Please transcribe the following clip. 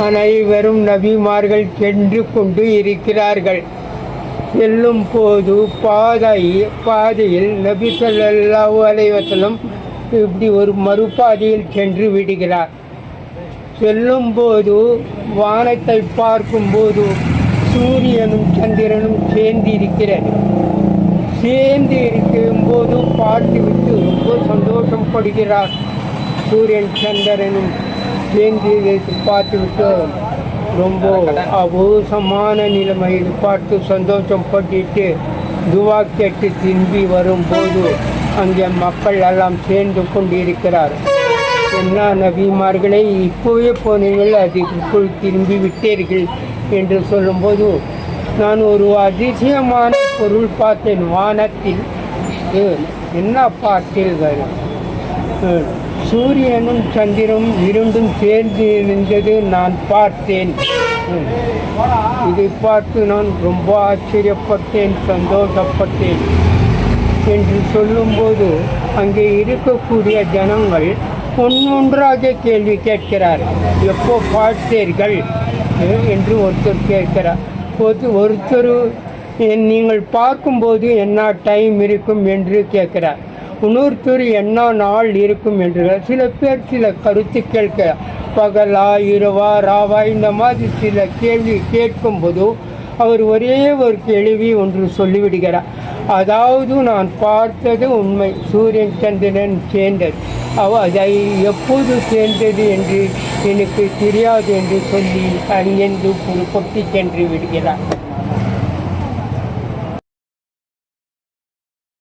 அனைவரும் நபிமார்கள் சென்று கொண்டு இருக்கிறார்கள். செல்லும் போது பாதையில் நபி ஸல்லல்லாஹு அலைஹி வஸல்லம் இப்படி ஒரு மறுபாதையில் சென்று விடுகிறார். செல்லும்போது வானத்தை பார்க்கும்போது சூரியனும் சந்திரனும் சேர்ந்து இருக்கிறது. சேர்ந்து இருக்கும்போது பார்த்துவிட்டு ரொம்ப சந்தோஷப்படுகிறார். சூரியன் சந்திரனும் சேர்ந்து பார்த்துவிட்டு ரொம்ப அபோசமான நிலைமையில் பார்த்து சந்தோஷப்பட்டு துவா கேட்டு திரும்பி வரும்போது அங்கே மக்கள் எல்லாம் சேர்ந்து கொண்டிருக்கிறார். என்ன நபிமார்களே, இப்போவே போனீர்கள், அதுக்குள் திரும்பி விட்டீர்கள் என்று சொல்லும்போது நான் ஒரு அதிசயமான பொருள் பார்த்தேன். வானத்தில் என்ன பார்த்தீர்கள்? சூரியனும் சந்திரனும் இரண்டும் சேர்ந்து இருந்தது நான் பார்த்தேன். இதை பார்த்து நான் ரொம்ப ஆச்சரியப்பட்டேன், சந்தோஷப்பட்டேன் என்று சொல்லும்போது அங்கே இருக்கக்கூடிய ஜனங்கள் ஒன்றொன்றாக கேள்வி கேட்கிறார். எப்போ பார்த்தீர்கள் என்று ஒருத்தர் கேட்கிறார். ஒருத்தர் நீங்கள் பார்க்கும்போது என்ன டைம் இருக்கும் என்று கேட்கிறார். இன்னொருத்தர் என்ன நாள் இருக்கும் என்று. சில பேர் சில கருத்து கேட்க பகலா இரவா ராவா இந்த மாதிரி சில கேள்வி கேட்கும்போது அவர் ஒரே ஒரு கேள்வி ஒன்று சொல்லிவிடுகிறார். அதாவது நான் பார்த்தது உண்மை, சூரியன் சந்திரன் சேர்ந்தது. அதை எப்போது சேர்ந்தது என்று எனக்கு தெரியாது என்று சொல்லி அங்கிருந்து பொட்டி சென்று விடுகிறார்.